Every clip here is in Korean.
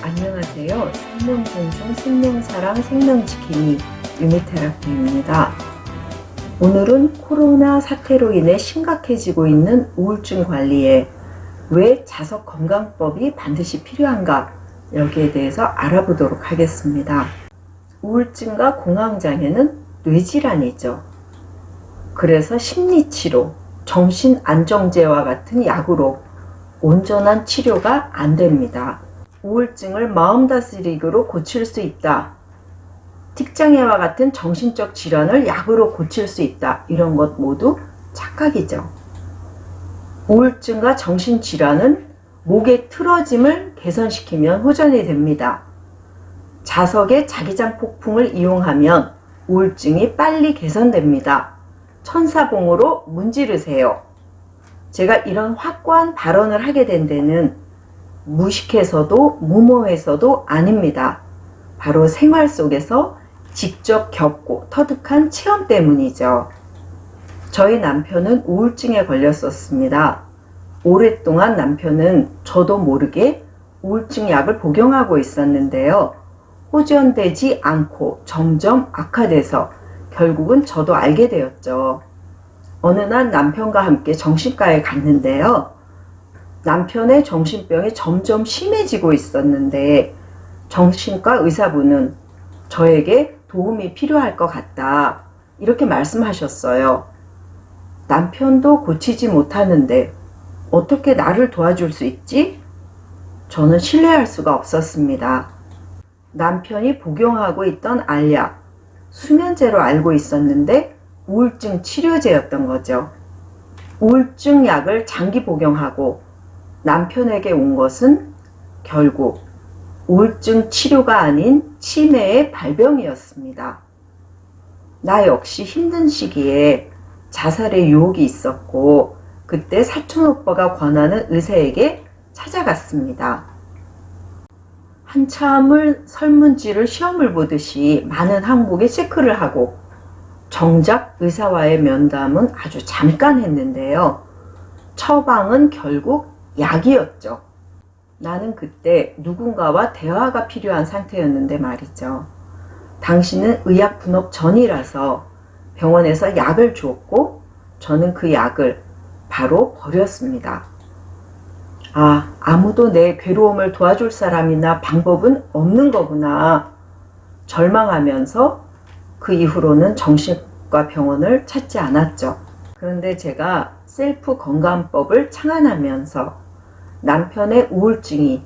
안녕하세요. 생명존중, 생명사랑, 생명지킴이 유미테라피입니다. 오늘은 코로나 사태로 인해 심각해지고 있는 우울증 관리에 왜 자석건강법이 반드시 필요한가, 여기에 대해서 알아보도록 하겠습니다. 우울증과 공황장애는 뇌질환이죠. 그래서 심리치료, 정신안정제와 같은 약으로 온전한 치료가 안 됩니다. 우울증을 마음 다스리기로 고칠 수 있다. tik장애와 같은 정신적 질환을 약으로 고칠 수 있다. 이런 것 모두 착각이죠. 우울증과 정신질환은 목의 틀어짐을 개선시키면 호전이 됩니다. 자석의 자기장 폭풍을 이용하면 우울증이 빨리 개선됩니다. 천사봉으로 문지르세요. 제가 이런 확고한 발언을 하게 된 데는 무식해서도 무모해서도 아닙니다. 바로 생활 속에서 직접 겪고 터득한 체험 때문이죠. 저희 남편은 우울증에 걸렸었습니다. 오랫동안 남편은 저도 모르게 우울증 약을 복용하고 있었는데요. 호전되지 않고 점점 악화돼서 결국은 저도 알게 되었죠. 어느 날 남편과 함께 정신과에 갔는데요. 남편의 정신병이 점점 심해지고 있었는데 정신과 의사분은 저에게 도움이 필요할 것 같다, 이렇게 말씀하셨어요. 남편도 고치지 못하는데 어떻게 나를 도와줄 수 있지? 저는 신뢰할 수가 없었습니다. 남편이 복용하고 있던 알약, 수면제로 알고 있었는데 우울증 치료제였던 거죠. 우울증 약을 장기 복용하고 남편에게 온 것은 결국 우울증 치료가 아닌 치매의 발병이었습니다. 나 역시 힘든 시기에 자살의 유혹이 있었고 그때 사촌오빠가 권하는 의사에게 찾아갔습니다. 한참을 설문지를 시험을 보듯이 많은 항목에 체크를 하고 정작 의사와의 면담은 아주 잠깐 했는데요. 처방은 결국 약이었죠. 나는 그때 누군가와 대화가 필요한 상태였는데 말이죠. 당신은 의약 분업 전이라서 병원에서 약을 주었고 저는 그 약을 바로 버렸습니다. 아무도 내 괴로움을 도와줄 사람이나 방법은 없는 거구나. 절망하면서 그 이후로는 정신과 병원을 찾지 않았죠. 그런데 제가 셀프 건강법을 창안하면서 남편의 우울증이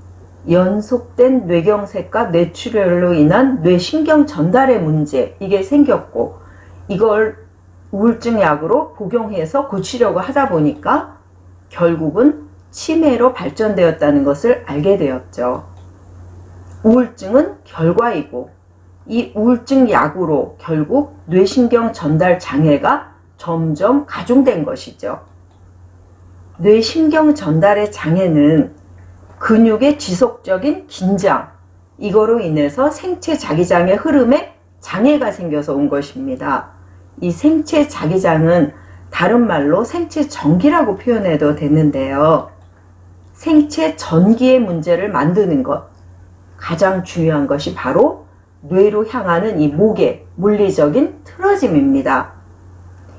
연속된 뇌경색과 뇌출혈로 인한 뇌신경 전달의 문제, 이게 생겼고 이걸 우울증 약으로 복용해서 고치려고 하다 보니까 결국은 치매로 발전되었다는 것을 알게 되었죠. 우울증은 결과이고 이 우울증 약으로 결국 뇌신경 전달 장애가 점점 가중된 것이죠. 뇌신경 전달의 장애는 근육의 지속적인 긴장, 이거로 인해서 생체 자기장의 흐름에 장애가 생겨서 온 것입니다. 이 생체 자기장은 다른 말로 생체 전기라고 표현해도 되는데요. 생체 전기의 문제를 만드는 것, 가장 중요한 것이 바로 뇌로 향하는 이 목의 물리적인 틀어짐입니다.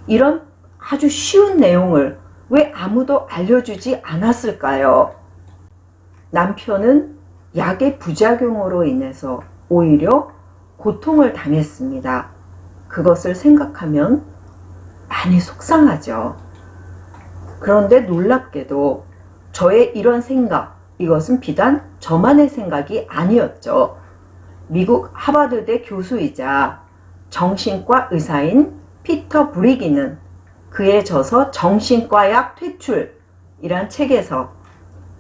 이런 아주 쉬운 내용을 왜 아무도 알려주지 않았을까요? 남편은 약의 부작용으로 인해서 오히려 고통을 당했습니다. 그것을 생각하면 많이 속상하죠. 그런데 놀랍게도 저의 이런 생각, 이것은 비단 저만의 생각이 아니었죠. 미국 하버드대 교수이자 정신과 의사인 피터 브리기는 그의 저서 정신과 약 퇴출이란 책에서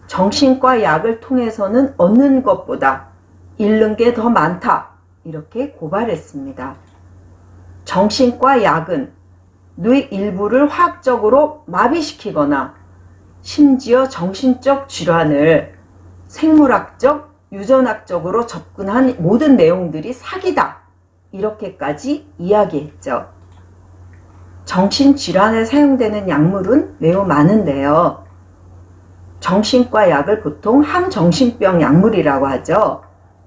정신과 약을 통해서는 얻는 것보다 잃는 게 더 많다, 이렇게 고발했습니다. 정신과 약은 뇌 일부를 화학적으로 마비시키거나 심지어 정신적 질환을 생물학적, 유전학적으로 접근한 모든 내용들이 사기다, 이렇게까지 이야기했죠. 정신질환에 사용되는 약물은 매우 많은데요. 정신과 약을 보통 항정신병 약물이라고 하죠.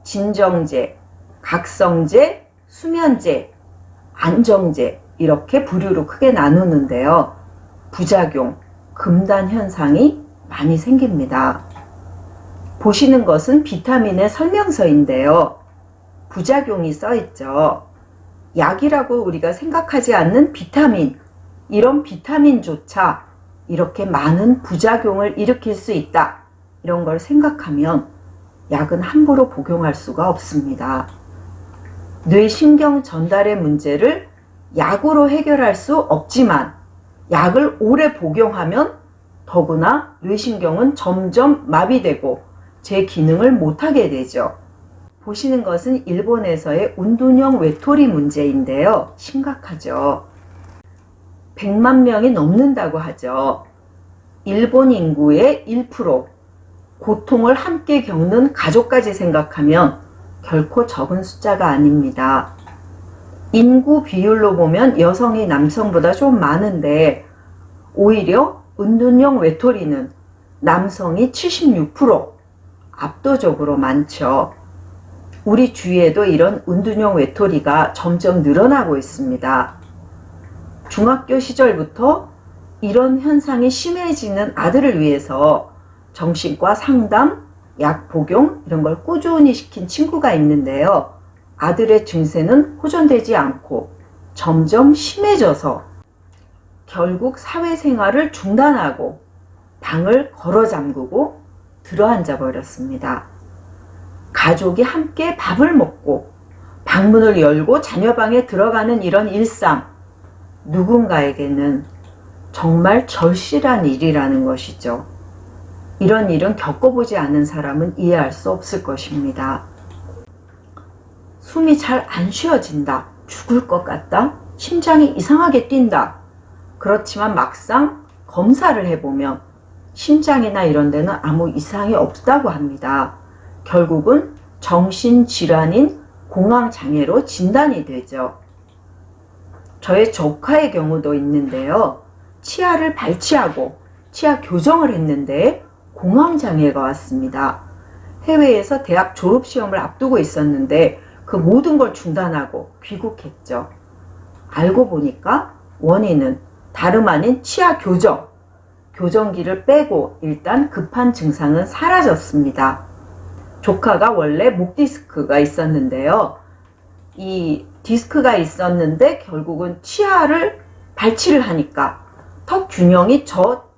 진정제, 각성제, 수면제, 안정제 이렇게 부류로 크게 나누는데요. 부작용, 금단 현상이 많이 생깁니다. 보시는 것은 비타민의 설명서인데요. 부작용이 써 있죠. 약이라고 우리가 생각하지 않는 비타민, 이런 비타민조차 이렇게 많은 부작용을 일으킬 수 있다. 이런 걸 생각하면 약은 함부로 복용할 수가 없습니다. 뇌신경 전달의 문제를 약으로 해결할 수 없지만 약을 오래 복용하면 더구나 뇌신경은 점점 마비되고 제 기능을 못하게 되죠. 보시는 것은 일본에서의 운둔형 외톨이 문제인데요. 심각하죠. 100만 명이 넘는다고 하죠. 일본 인구의 1%, 고통을 함께 겪는 가족까지 생각하면 결코 적은 숫자가 아닙니다. 인구 비율로 보면 여성이 남성보다 좀 많은데 오히려 운둔형 외톨이는 남성이 76%, 압도적으로 많죠. 우리 주위에도 이런 운둔형 외톨이가 점점 늘어나고 있습니다. 중학교 시절부터 이런 현상이 심해지는 아들을 위해서 정신과 상담, 약 복용 이런 걸 꾸준히 시킨 친구가 있는데요. 아들의 증세는 호전되지 않고 점점 심해져서 결국 사회생활을 중단하고 방을 걸어 잠그고 들어앉아 버렸습니다. 가족이 함께 밥을 먹고 방문을 열고 자녀 방에 들어가는 이런 일상, 누군가에게는 정말 절실한 일이라는 것이죠. 이런 일은 겪어보지 않은 사람은 이해할 수 없을 것입니다. 숨이 잘 안 쉬어진다, 죽을 것 같다, 심장이 이상하게 뛴다. 그렇지만 막상 검사를 해보면 심장이나 이런 데는 아무 이상이 없다고 합니다. 결국은 정신질환인 공황장애로 진단이 되죠. 저의 조카의 경우도 있는데요. 치아를 발치하고 치아 교정을 했는데 공황장애가 왔습니다. 해외에서 대학 졸업시험을 앞두고 있었는데 그 모든 걸 중단하고 귀국했죠. 알고 보니까 원인은 다름 아닌 치아 교정, 교정기를 빼고 일단 급한 증상은 사라졌습니다. 조카가 원래 목 디스크가 있었는데요. 이 디스크가 있었는데 결국은 치아를 발치를 하니까 턱 균형이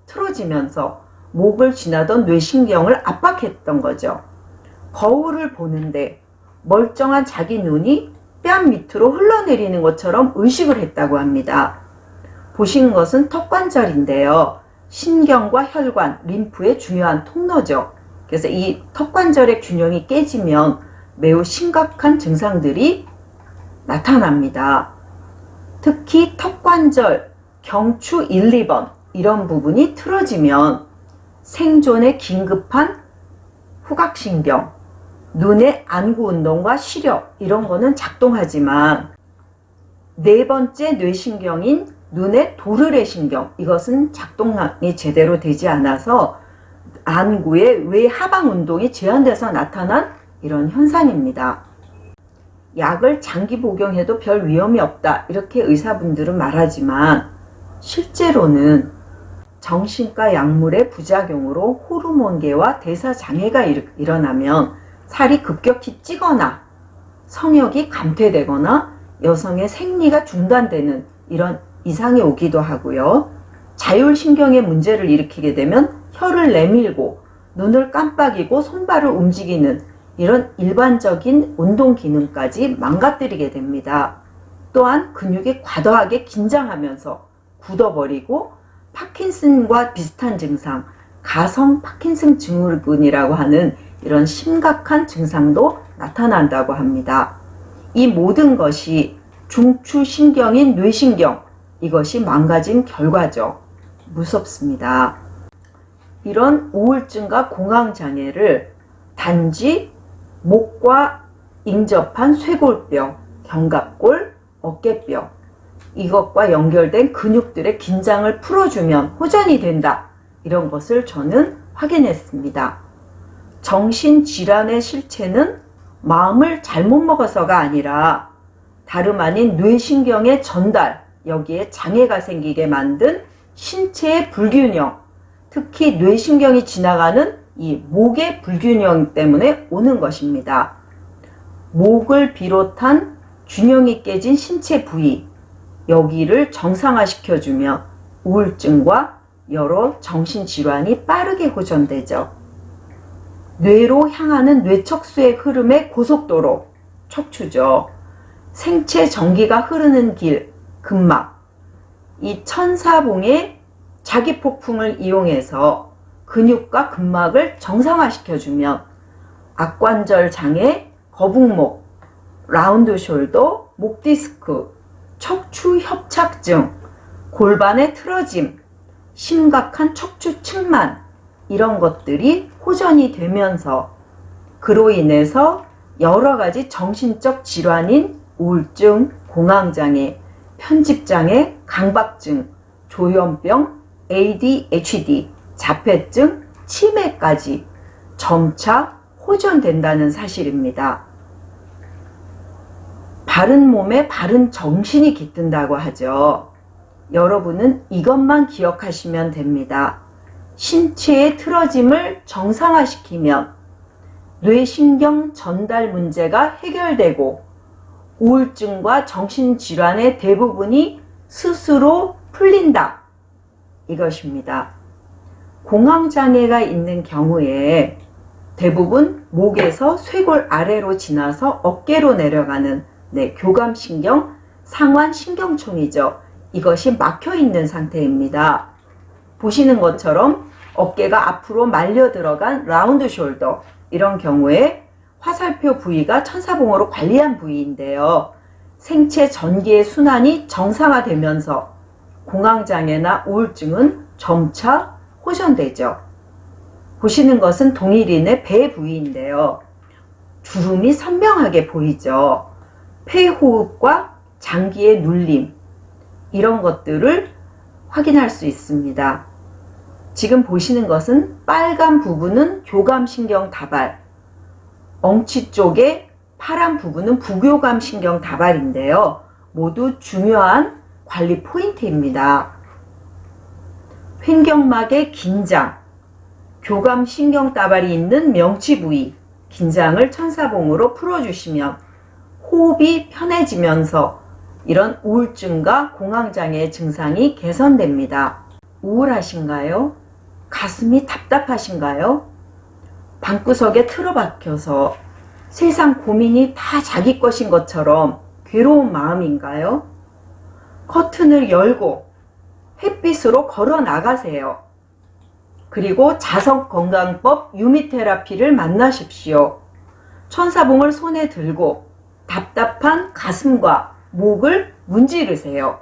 틀어지면서 목을 지나던 뇌신경을 압박했던 거죠. 거울을 보는데 멀쩡한 자기 눈이 뺨 밑으로 흘러내리는 것처럼 의식을 했다고 합니다. 보신 것은 턱관절인데요. 신경과 혈관, 림프의 중요한 통로죠. 그래서 이 턱관절의 균형이 깨지면 매우 심각한 증상들이 나타납니다. 특히 턱관절, 경추 1, 2번 이런 부분이 틀어지면 생존에 긴급한 후각신경, 눈의 안구 운동과 시력 이런 거는 작동하지만 네 번째 뇌신경인 눈의 도르래 신경, 이것은 작동이 제대로 되지 않아서 안구의 외하방 운동이 제한돼서 나타난 이런 현상입니다. 약을 장기 복용해도 별 위험이 없다 이렇게 의사분들은 말하지만 실제로는 정신과 약물의 부작용으로 호르몬계와 대사장애가 일어나면 살이 급격히 찌거나 성욕이 감퇴되거나 여성의 생리가 중단되는 이런 이상이 오기도 하고요. 자율신경의 문제를 일으키게 되면 혀를 내밀고 눈을 깜빡이고 손발을 움직이는 이런 일반적인 운동 기능까지 망가뜨리게 됩니다. 또한 근육이 과도하게 긴장하면서 굳어버리고 파킨슨과 비슷한 증상, 가성 파킨슨 증후군이라고 하는 이런 심각한 증상도 나타난다고 합니다. 이 모든 것이 중추신경인 뇌신경, 이것이 망가진 결과죠. 무섭습니다. 이런 우울증과 공황장애를 단지 목과 인접한 쇄골뼈, 견갑골, 어깨뼈 이것과 연결된 근육들의 긴장을 풀어주면 호전이 된다. 이런 것을 저는 확인했습니다. 정신질환의 실체는 마음을 잘못 먹어서가 아니라 다름 아닌 뇌신경의 전달, 여기에 장애가 생기게 만든 신체의 불균형, 특히 뇌신경이 지나가는 이 목의 불균형 때문에 오는 것입니다. 목을 비롯한 균형이 깨진 신체 부위, 여기를 정상화시켜주면 우울증과 여러 정신질환이 빠르게 호전되죠. 뇌로 향하는 뇌척수의 흐름의 고속도로, 척추죠. 생체 전기가 흐르는 길, 근막. 이 천사봉의 자기폭풍을 이용해서 근육과 근막을 정상화시켜주면 악관절 장애, 거북목, 라운드 숄더, 목 디스크, 척추 협착증, 골반의 틀어짐, 심각한 척추 측만, 이런 것들이 호전이 되면서 그로 인해서 여러 가지 정신적 질환인 우울증, 공황장애, 편집장애, 강박증, 조현병, ADHD, 자폐증, 치매까지 점차 호전된다는 사실입니다. 바른 몸에 바른 정신이 깃든다고 하죠. 여러분은 이것만 기억하시면 됩니다. 신체의 틀어짐을 정상화시키면 뇌신경 전달 문제가 해결되고 우울증과 정신질환의 대부분이 스스로 풀린다. 이것입니다. 공황장애가 있는 경우에 대부분 목에서 쇄골 아래로 지나서 어깨로 내려가는 교감신경, 상완신경총이죠. 이것이 막혀 있는 상태입니다. 보시는 것처럼 어깨가 앞으로 말려 들어간 라운드 숄더, 이런 경우에 화살표 부위가 천사봉으로 관리한 부위인데요. 생체 전기의 순환이 정상화되면서 공황장애나 우울증은 점차 호전되죠. 보시는 것은 동일인의 배 부위인데요. 주름이 선명하게 보이죠. 폐호흡과 장기의 눌림, 이런 것들을 확인할 수 있습니다. 지금 보시는 것은 빨간 부분은 교감신경 다발, 엉치 쪽에 파란 부분은 부교감신경 다발인데요. 모두 중요한 관리 포인트입니다. 횡격막의 긴장, 교감신경 다발이 있는 명치 부위, 긴장을 천사봉으로 풀어주시면 호흡이 편해지면서 이런 우울증과 공황장애 증상이 개선됩니다. 우울하신가요? 가슴이 답답하신가요? 방구석에 틀어박혀서 세상 고민이 다 자기 것인 것처럼 괴로운 마음인가요? 커튼을 열고 햇빛으로 걸어 나가세요. 그리고 자석건강법 유미테라피를 만나십시오. 천사봉을 손에 들고 답답한 가슴과 목을 문지르세요.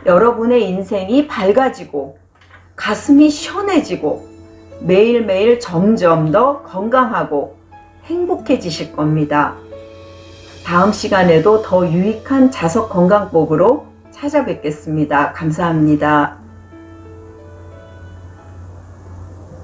여러분의 인생이 밝아지고 가슴이 시원해지고 매일매일 점점 더 건강하고 행복해지실 겁니다. 다음 시간에도 더 유익한 자석건강법으로 찾아뵙겠습니다. 감사합니다.